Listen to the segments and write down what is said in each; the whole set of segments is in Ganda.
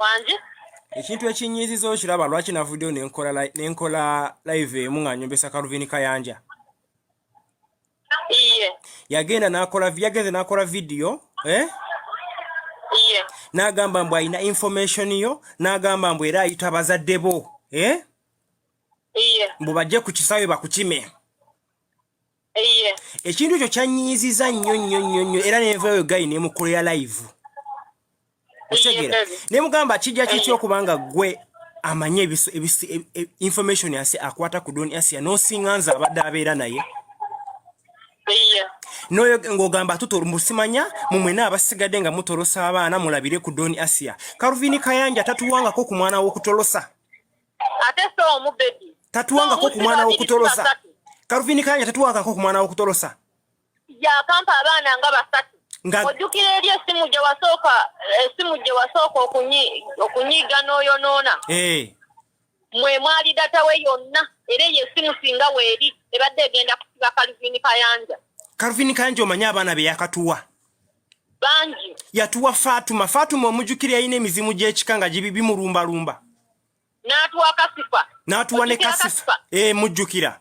Wanji ekintu ekinyiiziza okiraba lwaki na video nenkola live emu nga nyombesa Calvin Kayanja. iye Yagenze nakola video iye n'agamba mbu alina information yo n'agamba mbu era ayita abazadde bo iye mbu bajje ku Kisaawe bakukime. iye Ekintu ekyo kyanyiiziza nnyo era nenvayo gayi nemukolera live. Otegera nemugamba kijja kityo okubanga gwe amanye information yase akwata ku Don Asiya nosinganza abadde abeera naye. iye Noyo ngogamba tutoro musimanya mumwena abasigadde nga mutorosa abaana mulabire ku Don Asiya. Calvin Kayanja tatuwangako ku mwana w'okutolosa. Ate so mu baby. Tatuwangako ku mwana w'okutolosa. Calvin Kayanja tatuwangako ku mwana w'okutolosa. Ya kampa abaana nga basatu. Ojukira eri esimu gye wasooka okunyiga n'oyonoona. Mwe mwali data we yonna era esimu singa weeri ebadde egenda kusiba Calvin Kayanja. Calvin Kayanja omanya abaana be yakatuwa. Bangi. Yatuwa Fatuma omujukira yine emizimu gy'ekika nga bimulumbalumba. N'atuwa Kasifa. N'atuwa ne Kasifa. Mujjukira.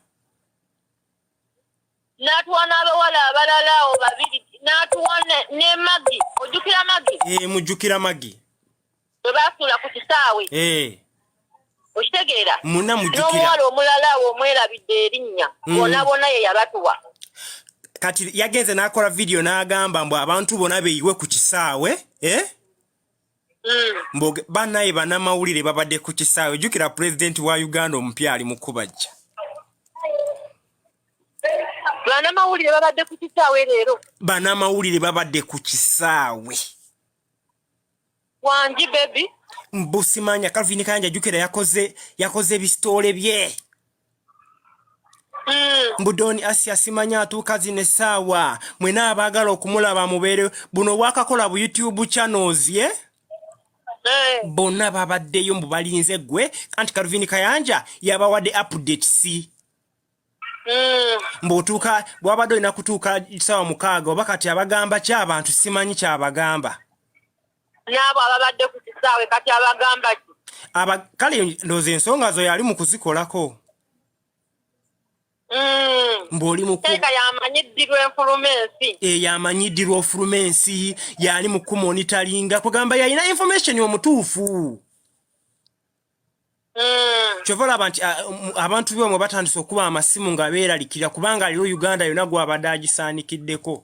N'atuwa n'abawala abalala babiri. N'atuwa ne Magi. Ojjukira Magi? Mujjukira Magi. Bwe baasuula ku Kisaawe. Okitegeera? Muna mujjukira. N'omuwala omulala omwerabidde erinnya. Bonna ye yabatuwa. Kati yagenze n'akola video n'agamba mbu abantu bonna beeyiwe ku Kisaawe. Mboge banaye banamawulire babadde ku Kisaawe. Ojjukira president wa Uganda omupya ali mu kubajja. Banamawulire babadde ku Kisaawe leero. Banamawulire babadde ku Kisaawe. Wanji baby. Mbusimanya Calvin Kayanja jukira yakoze bistole bye. Mbudoni Asiya simanya atuuka zine saawa mwena abaagala okumulaba mubeere buno wakakola bu YouTube channels ye. Bonna babaddeyo mbu balinze gwe kanti Calvin Kayanja yabawadde updates. Mbotuka bwabadde ina kutuuka sawa mukaaga oba kati abagamba ky'abantu simanyi ky'abagamba. Nabo ababadde ku Kisaawe kati abagamba ki? Kale ndoze ensonga zo yali mu kuzikolako. Mboli mu Teka yamanyidirwa influence. Yamanyidirwa influence yali mu kumonitoringa kugamba yalina information omutuufu. Chovola abantu byo batandise okuba amasimu nga beeralikira kubanga liro Uganda yona gwa badagisanikiddeko.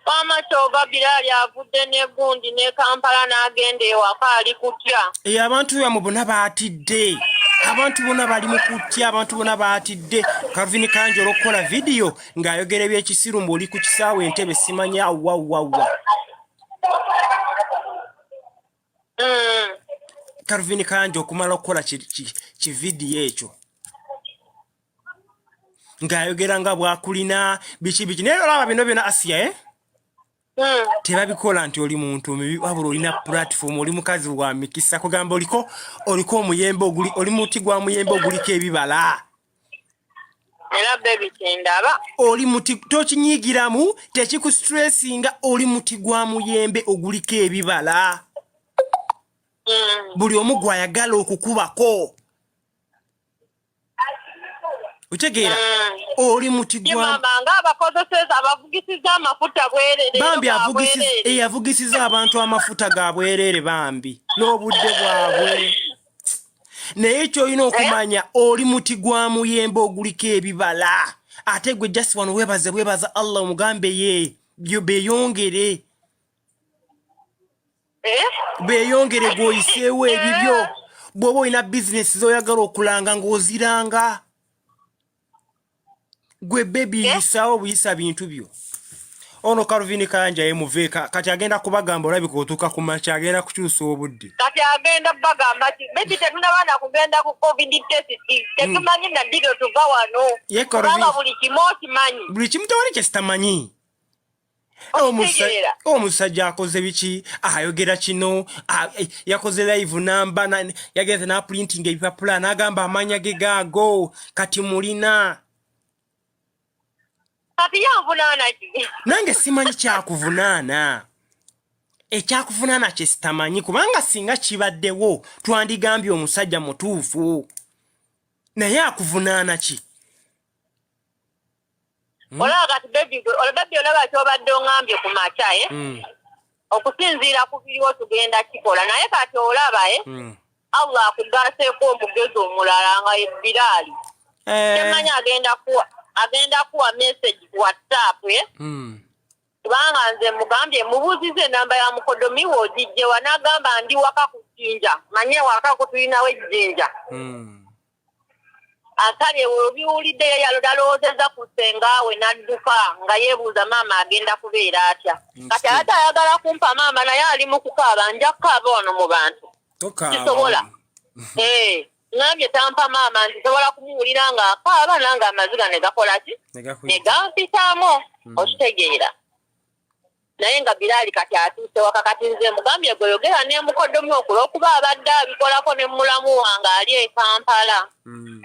Pamatoba Bilali avudde ne gundi ne Kampala n'agenda ewaka ali kutya. Abantu bamwe bonna baatidde. Abantu bonna bali mu kutya, abantu bonna baatidde. Calvin Kayanja olokola video ng'ayogera eby'ekisiru mbuli ku Kisaawe entebe simanya wa. Calvin Kayanja okumala okukola ki video ekyo. Ng'ayogera nga bwakulina biki naye olaba bino byonna Asiya tebabikola nti oli muntu omubi wabula olina platform oli mukazi wa mikisa kugamba oliko omuyembe oli muti gwa muyembe oguliko ebibala. Era baby kendaba. Oli muti tokinyigiramu tekiku stressinga oli muti gwa muyembe oguliko ebibala. Buli omu gwayagala okukubako. Utegeera oli muti gwa mama abakozeseza abavugisiza amafuta bwerere bambi avugisiza abantu amafuta ga bwerere bambi n'obudde bwabwe. Naye ekyo olina okumanya oli muti gwa muyembe oguliko ebibala. Ate gwe just wano webaza Allah omugambe ye beeyongere. Beeyongere gwoyiseewo ebibyo. Bw'oba olina business z'oyagala okulanga ng'oziranga. Gwe baby yisawo buyisa bintu byo. Ono Calvin Kayanja yemuveeka kati agenda kubagamba olabika otuuka ku makya agenda kukyusa obudde. Kati agenda bagamba ki baby tetunabana kugenda ku COVID test tetumanyi na diro tuva wano. Kubanga buli kimu okimanyi. Buli kimu tewali kye sitamanyi. Omusajja akoze biki ayogera kino yakoze live namba yageze na printing ebipapula n'agamba amanya ge gaago kati mulina. Kati yanvunaana ki? Nange simanyi kyakuvunaana. ekyakuvunaana kye sitamanyi kubanga singa kibaddewo twandigambye omusajja mutuufu naye akuvunaana ki olaba kati bebi olaba kyobadde ongambye ku makya okusinziira ku biriwo tugenda kikola naye kati olaba Allah akugaseeko omugezi omulala nga ye Biraali temanyi agenda kuwa message ku WhatsApp kubanga nze mugambye mubuuzize enamba ya mukodomi wo ogijjewa n'agamba ndi waka ku jjinja manye waka kutulinawo ejjinja akale obiwulidde yalalowoozezza ku sengaawe n'adduka nga yeebuuza maama agenda kubeera atya kati ate ayagala kumpa maama naye ali mu kukaaba nja kukaaba wano mu bantu kisobola ngambye tampa maama nti sobola kumuwulira nga akaaba nange amaziga ne gakola ki ne gampitaamu okitegeera naye nga Biraali kati atuuse waka kati nze mugambye gweogera ne mukodomi olw'okuba abadde abikolako ne mulamu wange ali e Kampala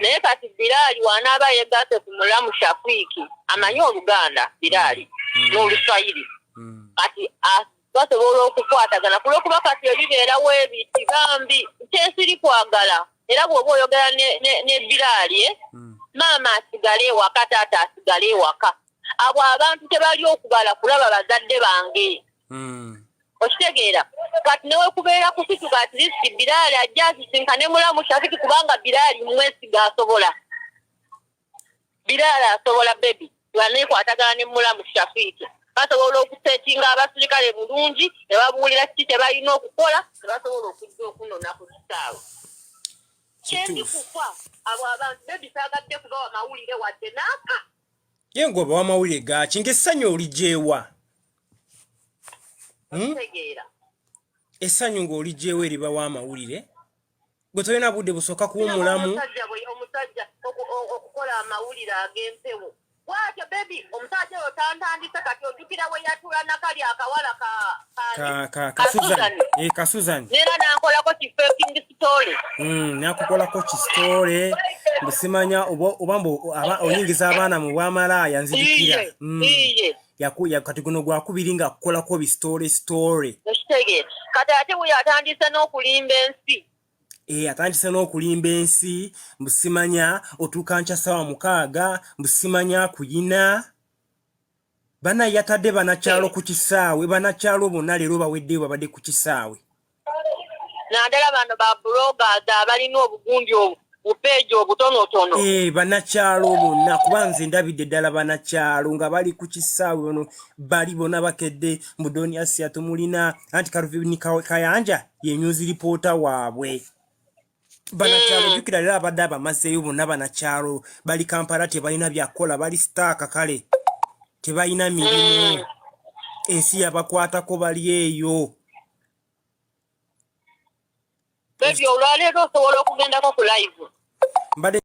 naye kati Biraali wanaaba yegasse ku mulamu Shafiiki amanyi Oluganda Biraali n'Oluswayiri kati basobola okukwatagana kulwokuba kati ebibeerawo ebiti bambi kyensiri kwagala era bw'oba oyogera ne Biraali maama asigale ewaka taata asigale ewaka abo abantu tebali okubala kulaba bazadde bange okitegeera kati newe kubeera ku kitu kati listi Biraali ajja asisinkane mulamu Shafiiki kubanga Biraali mwesiga asobola Biraali asobola bebi lwaneekwatagana ne mulamu Shafiiki basobola okuseetinga abasirikale bulungi ne babuulira kiki tebalina okukola ne basobola okujja okunona ku Kisaawe kyendi kufa abo abantu bebi saagadde kubawa mawulire wadde naaka yengo bawa mawulire gaki ng'essanyu oligyewa essanyu ng'oligyewa eribawa amawulire gwe tolina budde busooka kuwumulamu omusajja okukola amawulire ag'empewo bwatyo bebi omusajja oyo tantandise kati ojjukira we yatula nakali akawala Kasuzani neera nankolako kifeking story nakukolako kisitole mbusimanya oba mbu oyingiza abaana mu bwamalaaya nzirikira kati guno gwakubiri nga kukolako bisitole kati ate bwe yatandise n'okulimba ensi atandise n'okulimba ensi mbusimanya otuuka nkya ssaawa 6 mbusimanya kuyina bana yatadde banakyalo ku Kisaawe banakyalo bonna leero baweddeyo babadde ku Kisaawe naddala bano ba bloggers abalina obugundi bupeeji obutonotono banakyalo bonna kuba nze ndabidde ddala banakyalo nga bali ku Kisaawe bano bali bonna bakedde mudoni Asiya tumulina anti Kaluvini Kayanja ye news reporter waabwe banakyalo jukira leero abadde abamazeeyo bonna banakyalo bali Kampala tebalina byakola bali staaka kale tebalina mirimu ensi yabakwatako bali eyo bebi olwaleero osobola okugendako ku live